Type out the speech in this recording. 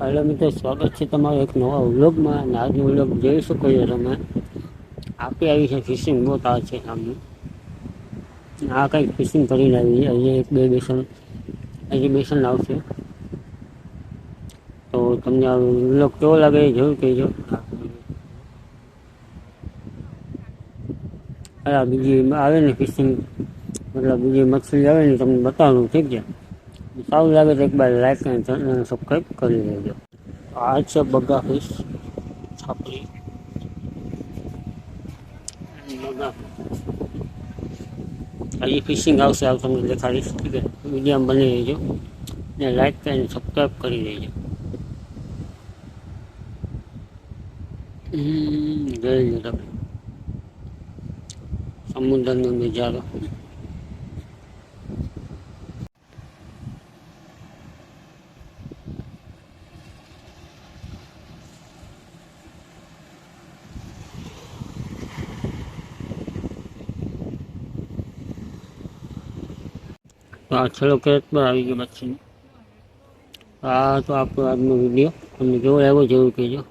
Hello મિત્રો, સ્વાગત છે તમારું એક નવા વ્લોગમાં. અને આજનો વ્લોગ જોઈ શકો છો તમે. આપી આવી છે ફિશિંગ બોટ આ છે સામનું. આ કંઈક ફિશિંગ કરીને આવી છે. અહીંયા એક બે બેસન એક્ઝિબિશન આવશે. તો તમને આ વ્લોગ કેવો લાગે એ જરૂર કહેજો. હા, બીજી આવે ને ફિશિંગ, મતલબ બીજી મછલી આવે ને તમને બતાવવાનું, ઠીક છે. સારું લાગે તો એક બાર લાઈક અને સબસ્ક્રાઈબ કરી દેજો. આ છે બગા ફિશ છાપરી બગા. હજી ફિશિંગ આવશે, આવ તમને દેખાડીશ. ઠીક છે, વિડીયો બની રહેજો ને લાઈક અને સબસ્ક્રાઈબ કરી દેજો. જોઈ લો તમે સમુદ્રનો નજારો. તો આ છેલ્લો કેરેટ પર આવી ગયો મચ્છી. આ તો આપણો આજનો વિડીયો તમને કેવો લાગ્યો જરૂર કહેજો.